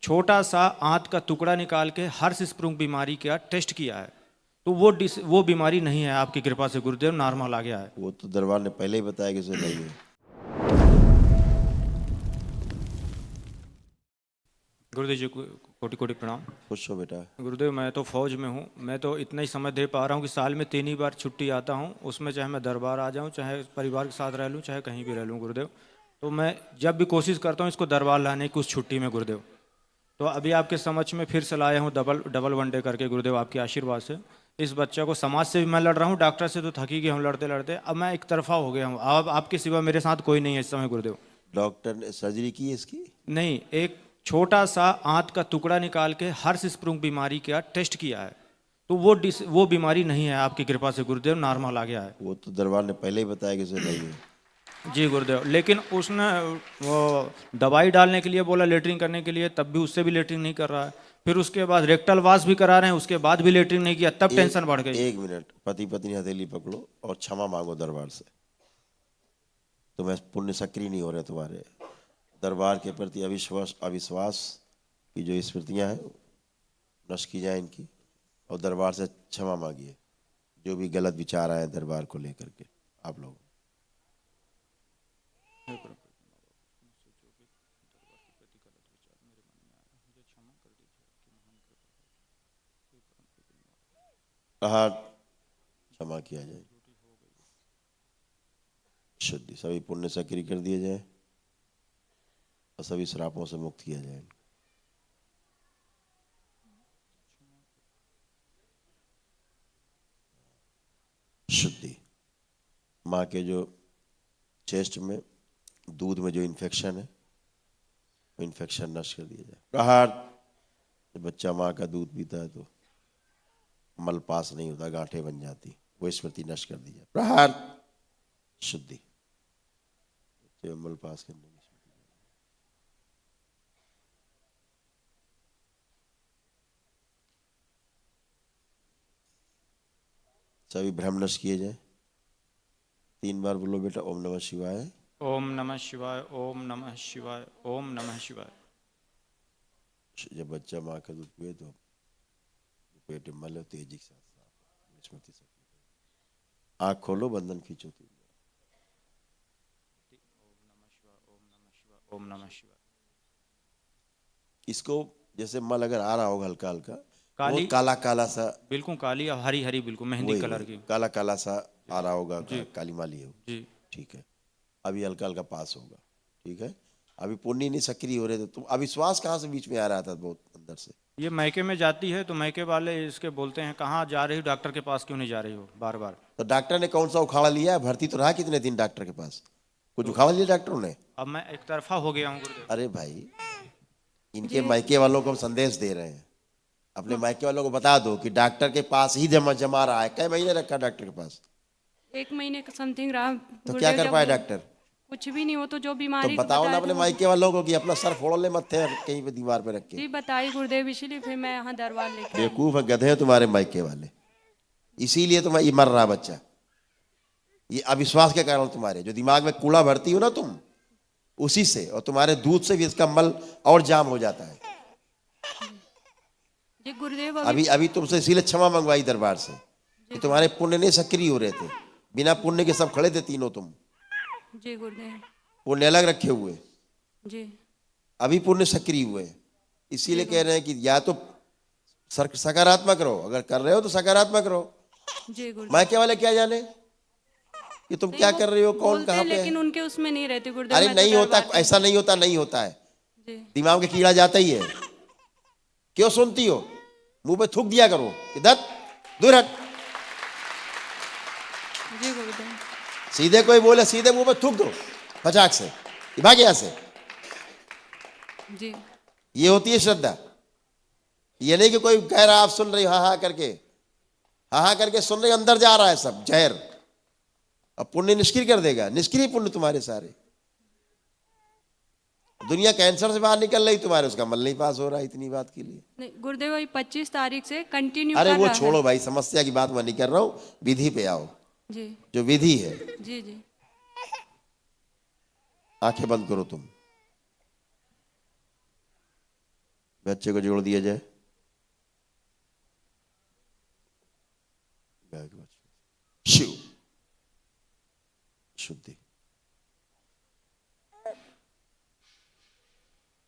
छोटा सा आंत का टुकड़ा निकाल के हर्ष बीमारी का टेस्ट किया है, तो वो बीमारी नहीं है, आपकी कृपा से गुरुदेव नॉर्मल आ गया है। वो तो दरबार ने पहले ही बताया कि उसे नहीं है। गुरुदेव जी को कोटि कोटि प्रणाम। खुश हो बेटा। गुरुदेव मैं तो फौज में हूँ, मैं तो इतना ही समय दे पा रहा हूँ कि साल में 3 ही बार छुट्टी आता हूँ, उसमें चाहे मैं दरबार आ जाऊँ, चाहे परिवार के साथ रह लूँ, चाहे कहीं भी रह लूँ गुरुदेव। तो मैं जब भी कोशिश करता हूँ इसको दरबार लाने की उस छुट्टी में गुरुदेव। तो अभी आपके समक्ष में फिर से लाया हूँ डबल वनडे करके गुरुदेव, आपके आशीर्वाद से। इस बच्चे को समाज से भी मैं लड़ रहा हूँ, डॉक्टर से तो थकी गया हूँ लड़ते लड़ते, अब मैं एक तरफा हो गया हूँ। अब आपके सिवा मेरे साथ कोई नहीं है इस समय गुरुदेव। डॉक्टर ने सर्जरी की है इसकी? नहीं, एक छोटा सा आंत का टुकड़ा निकाल के हर्ष बीमारी का टेस्ट किया है, तो वो बीमारी नहीं है, आपकी कृपा से गुरुदेव नॉर्मल आ गया है। वो तो दरबार ने पहले ही बताया कि उसे नहीं है। जी गुरुदेव, लेकिन उसने वो दवाई डालने के लिए बोला, लेटरिन करने के लिए, तब भी उससे भी लेटरिन नहीं कर रहा है। फिर उसके बाद रेक्टल वाश भी करा रहे हैं, उसके बाद भी लेटरिन नहीं किया, तब टेंशन बढ़ गई। एक मिनट, पति पत्नी हथेली पकड़ो और क्षमा मांगो दरबार से। तुम्हें पुण्य सक्रिय नहीं हो रहे तुम्हारे। दरबार के प्रति अविश्वास की जो स्मृतियां हैं नष्ट की जाए इनकी, और दरबार से क्षमा मांगिए जो भी गलत विचार आए दरबार को लेकर के आप लोग। कहा क्षमा किया जाए, शुद्धि सभी पुण्य सक्रिय कर दिए जाए और सभी श्रापों से मुक्त किया जाए। शुद्धि, माँ के जो चेस्ट में दूध में जो इन्फेक्शन है वो इन्फेक्शन नष्ट कर दिया जाए। प्रहार, जब बच्चा माँ का दूध पीता है तो मल पास नहीं होता, गांठें बन जाती, वो स्मृति नष्ट कर दी जाए। प्रहार, शुद्धि, मल पास करने की स्मृति। सभी भ्रम नष्ट किए जाए। 3 बार बोलो बेटा, ओम नमः शिवाय, ओम नमः शिवाय, ओम नमः शिवाय, ओम नमः शिवाय। जब बच्चा माँ का दूध पिए तो पेट में मल तेजी के साथ स्मृति से। आँख खोलो, बंधन खींचो। 3 बार ओम नमः शिवाय। इसको जैसे मल अगर आ रहा होगा हल्का हल्का, काली, वो काला काला सा, बिल्कुल काली या हरी हरी, बिल्कुल मेहंदी कलर की। काला काला सा आ रहा होगा, जी काली माली है वो। जी। ठीक है, अभी हल्का हल्का पास होगा। ठीक है, अभी पुण्य नहीं सक्रिय हो रहे थे तुम। अविश्वास कहाँ से बीच में आ रहा था बहुत अंदर से? ये मैके में जाती है तो मैके वाले इसके बोलते हैं, कहाँ जा रही हो, डॉक्टर के पास क्यों नहीं जा रही हो बार बार। तो डॉक्टर ने कौन सा उखाड़ा लिया? भर्ती तो रहा कितने दिन डॉक्टर के पास? कुछ उखाड़ा लिया डॉक्टरों ने? अब मैं एक तरफा हो गया हूँ गुरुदेव। अरे भाई, इनके जी मायके वालों को हम संदेश दे रहे हैं। अपने मायके वालों को बता दो कि डॉक्टर के पास ही जमा रहा है। कई महीने रखा डॉक्टर के पास? 1 महीने का समथिंग रहा। तो क्या कर जब पाया डॉक्टर? कुछ भी नहीं हो तो जो तो बीमारी का बताओ ना बताया अपने था मायके वालों को कि अपना सर फोड़ ले मत थे कहीं पे दीवार पे रख के। जी बताई गुरुदेव, इसीलिए फिर मैं यहाँ दरबार लेके आई। बेवकूफ है, गधे हैं तुम्हारे मायके वाले, इसीलिए तुम्हारा ये मर रहा बच्चा। ये अविश्वास के कारण तुम्हारे जो दिमाग में कूड़ा भरती हो ना तुम, उसी से और तुम्हारे दूध से भी इसका मल और जाम हो जाता है। जी गुरुदेव अभी अभी तुमसे इसीलिए क्षमा मंगवाई दरबार से कि तुम्हारे पुण्य नहीं सक्रिय हो रहे थे। बिना पुण्य के सब खड़े थे तीनों तुम, जी गुरुदेव। पुण्य अलग रखे हुए, जी अभी पुण्य सक्रिय हुए। इसीलिए कह रहे हैं कि या तो सकारात्मक रहो, अगर कर रहे हो तो सकारात्मक रहो। जी गुरुदेव। मायके वाले क्या जाने कि तुम क्या कर रहे हो, कौन बोलते कहाँ हैं, पे है। लेकिन उनके उसमें नहीं रहते गुरुदेव। अरे मैं तो नहीं होता, दरबार पे- ऐसा नहीं होता, नहीं होता है। जी दिमाग में कीड़ा जाता ही है। क्यों सुनती हो? मुंह पे थूक दिया करो कि दत्त दूर हट। जी गुरुदेव। सीधे कोई बोले सीधे मुंह पे थूक दो फटाक से, भाग यहाँ से। जी ये होती है श्रद्धा। ये नहीं कि कोई कह रहा आप सुन रही हो हा हा करके, हा हा करके सुन रहे, अंदर जा रहा है सब जहर। अब पुण्य निष्क्रिय कर देगा, निष्क्रिय पुण्य तुम्हारे सारे। दुनिया कैंसर से बाहर निकल रही तुम्हारे, उसका मल नहीं पास हो रहा है इतनी बात के लिए। नहीं गुरुदेव, वही 25 तारीख से कंटिन्यू अरे कर वो रहा छोड़ो है। भाई, समस्या की बात मैं नहीं कर रहा हूं, विधि पे आओ। जी जो विधि है, जी जी। आंखें बंद करो तुम। बच्चे को जोड़ दिया जाए। गाय के बच्चे शिव शुद्धि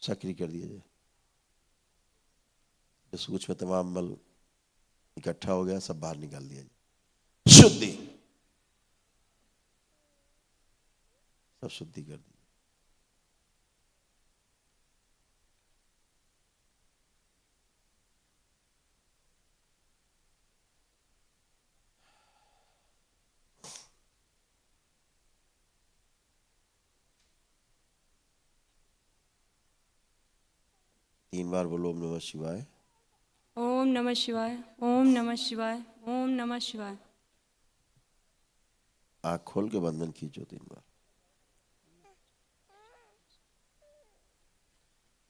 सक्रिय कर दिया जाए। जो सूक्ष्म में तमाम मल इकट्ठा हो गया सब बाहर निकाल दिया जाए। शुद्धि सब शुद्धि कर दी। तीन बार बोलो ओम नमः शिवाय। ओम नमः शिवाय, ओम नमः शिवाय, ओम नमः शिवाय। आँख खोल के बंधन खींचो तीन बार।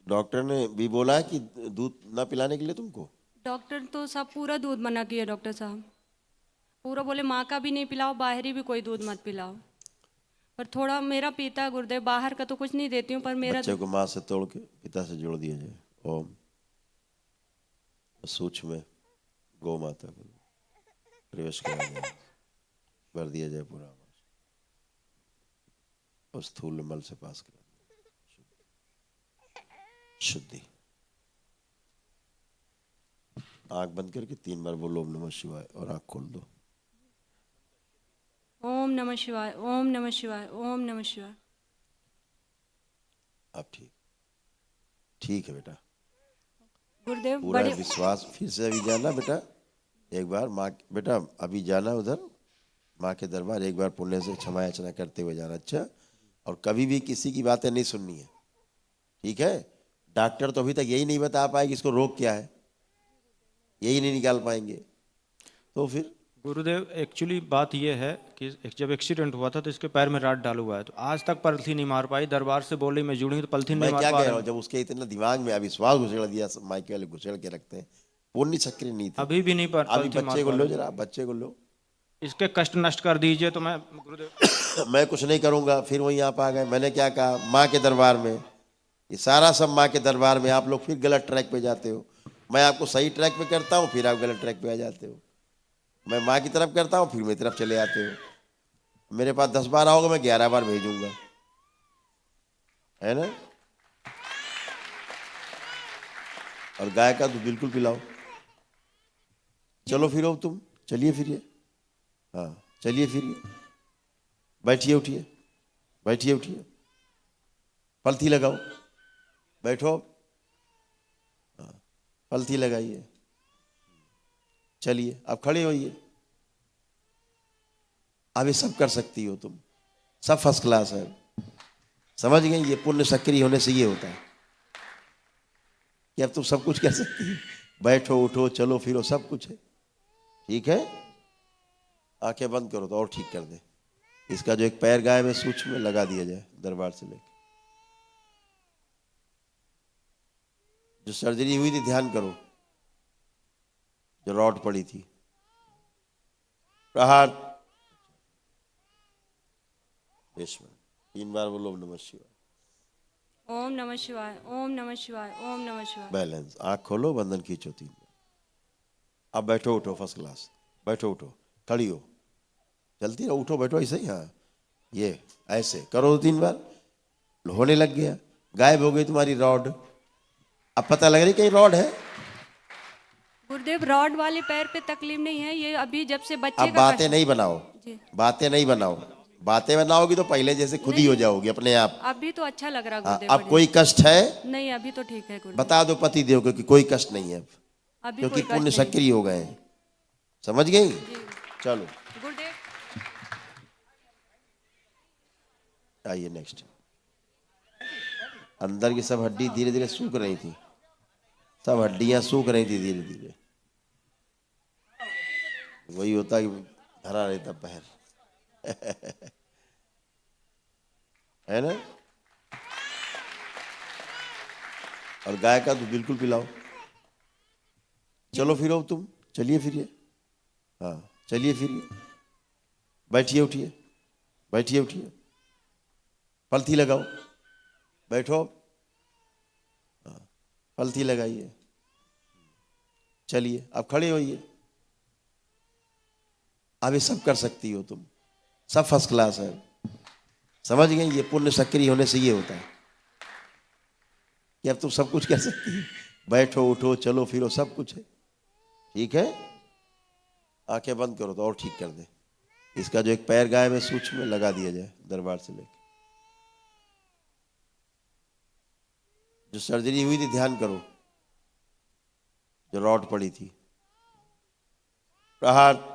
डॉक्टर ने भी बोला है कि दूध ना पिलाने के लिए तुमको। डॉक्टर तो सब पूरा दूध मना किया डॉक्टर साहब, पूरा बोले माँ का भी नहीं पिलाओ, बाहरी भी कोई दूध मत पिलाओ। पर थोड़ा मेरा पीता गुरुदेव, बाहर का तो कुछ नहीं देती हूँ पर मेरा बच्चे को माँ से तोड़ के पिता से जोड़ दिया जाए। ओम सूक्ष्म में गौ माता को प्रवेश करा जाए, भर दिया जाए पूरा और स्थूल मल से पास करा शुद्धि। आंख बंद करके तीन बार बोलो ओम नमः शिवाय और आंख खोल दो। ओम नमः शिवाय, ओम नमः शिवाय, ओम नमः शिवाय। अब ठीक ठीक है बेटा। गुरुदेव पूरा बड़े विश्वास। फिर से अभी जाना बेटा, एक बार माँ बेटा अभी जाना उधर माँ के दरबार, एक बार पुण्य से क्षमा याचना करते हुए जाना। अच्छा, और कभी भी किसी की बातें नहीं सुननी है, ठीक है। डॉक्टर तो अभी तक यही नहीं बता पाए कि इसको रोग क्या है, यही नहीं निकाल पाएंगे तो फिर। गुरुदेव एक्चुअली बात यह है कि जब एक्सीडेंट हुआ था तो इसके पैर में राड डालू हुआ है, तो आज तक पॉलिथीन नहीं मार पाई। दरबार से बोली मैं जुड़ी तो पॉलिथीन मैं नहीं क्या मार पा कह रहे रहा हूँ, हैं। जब उसके इतना दिमाग में अविश्वास घुसेड़ दिया, माइके वाले घुसेड़ के रखते हैं, पुण्य सक्रिय नहीं थे। अभी भी नहीं पर अभी पॉलिथीन मार बच्चे को पा लो रहे। जरा, बच्चे को लो। इसके कष्ट नष्ट कर दीजिए तो मैं गुरुदेव। मैं कुछ नहीं करूंगा। फिर वहीं आप आ गए। मैंने क्या कहा, माँ के दरबार में, ये सारा सब माँ के दरबार में। आप लोग फिर गलत ट्रैक पे जाते हो। मैं आपको सही ट्रैक पे करता हूँ, फिर आप गलत ट्रैक पे आ जाते हो। मैं माँ की तरफ करता हूँ, फिर मेरी तरफ चले आते हो। मेरे पास 10 बार आओगे, मैं 11 बार भेजूंगा, है ना। और गाय का दूध बिल्कुल पिलाओ। चलो फिर अब तुम चलिए फिरिए। हाँ चलिए फिरिए, बैठिए उठिए, बैठिए उठिए, पलथी लगाओ, बैठो। हाँ पलथी लगाइए, चलिए अब खड़े होइए। अब ये सब कर सकती हो तुम, सब फर्स्ट क्लास है। समझ गए, ये पुण्य सक्रिय होने से ये होता है कि अब तुम सब कुछ कर सकती हो। बैठो उठो चलो फिरो सब कुछ है, ठीक है। आंखें बंद करो तो और ठीक कर दे। इसका जो एक पैर गाय में सूक्ष्म में लगा दिया जाए दरबार से लेके। जो सर्जरी हुई थी ध्यान करो, जो रॉड पड़ी थी, प्रहार। ईश्वर 3 बार बोलो ओम नमः शिवाय। ओम नमः शिवाय, ओम नमः शिवाय, ओम नमः शिवाय। बैलेंस। आंख खोलो, बंधन खींचो 3 बार। अब बैठो उठो फर्स्ट क्लास, बैठो उठो, खड़ी हो, चलती रहो, उठो बैठो ऐसे ही। हाँ ये ऐसे करो 3 बार, होने लग गया। गायब हो गई तुम्हारी रॉड। अब पता लग रही कहीं रॉड है। गुरुदेव रॉड वाले पैर पे तकलीफ नहीं है, ये अभी जब से बच्चे अब का बातें कष्ट- नहीं बनाओ, जी बातें नहीं बनाओ। बातें बनाओगी तो पहले जैसे खुद ही हो जाओगी अपने आप। अभी तो अच्छा लग रहा हाँ, गुरुदेव। अब कोई कष्ट है नहीं अभी तो ठीक है गुरुदेव। बता दो पति देव को कि कोई कष्ट नहीं है अब, अभी क्योंकि कोई पुण्य कष्ट नहीं। सक्रिय हो गए हैं। समझ गई। जी चलो गुरुदेव। आइए नेक्स्ट। अंदर की सब हड्डी धीरे धीरे सूख रही थी, सब हड्डियां सूख रही थी धीरे धीरे। वही होता कि धरा रहता पैर है ना। और गाय का दूध बिल्कुल पिलाओ। चलो फिरो तुम, चलिए फिरिए। हाँ चलिए फिरिए, बैठिए उठिए, बैठिए उठिए, पलथी लगाओ, बैठो। हाँ पलथी लगाइए। चलिए अब खड़े होइए। अब ये सब कर सकती हो तुम, सब फर्स्ट क्लास है। समझ गए? ये पुण्य सक्रिय होने से ये होता है कि अब तुम सब कुछ कर सकती हो। बैठो, उठो, चलो फिरो, सब कुछ है। ठीक है, आंखें बंद करो तो और ठीक कर दे। इसका जो एक पैर गायब है सूक्ष्म में लगा दिया जाए दरबार से लेकर। जो सर्जरी हुई थी ध्यान करो, जो रॉड पड़ी थी। प्रहार।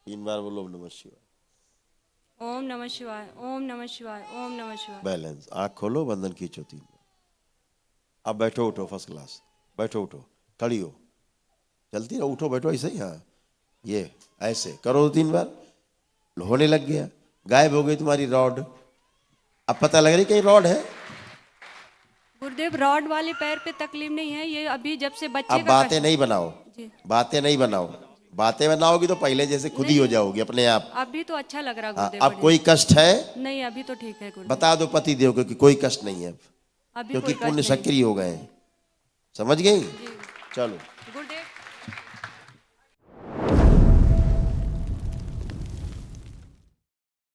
3 बार बोलो ओम नमः शिवाय। ओम नमः शिवाय, ओम नमः शिवाय, ओम नमः शिवाय। बैलेंस। आंख खोलो, बंधन खींचो 3 बार। अब बैठो, उठो, फर्स्ट क्लास। बैठो, उठो, खड़ी हो, चलती रहो, उठो, बैठो ऐसे ही। हाँ, ये ऐसे करो 3 बार। होने लग गया, गायब हो गई तुम्हारी रॉड। अब पता लग रही कहीं रॉड है। गुरुदेव रॉड वाले पैर पे तकलीफ नहीं है, ये अभी जब से बच्चे अब का बातें कष्ट- नहीं बनाओ, जी बातें नहीं बनाओ। बातें बनाओगी तो पहले जैसे खुद ही हो जाओगी अपने आप। अभी तो अच्छा लग रहा हाँ, गुरुदेव। अब बढ़िया। कोई कष्ट है? नहीं अभी तो ठीक है गुरुदेव। बता दो पति देव को कि कोई कष्ट नहीं है अब, अभी क्योंकि कोई कष्ट पुण्य नहीं। सक्रिय हो गए हैं। समझ गई? चलो।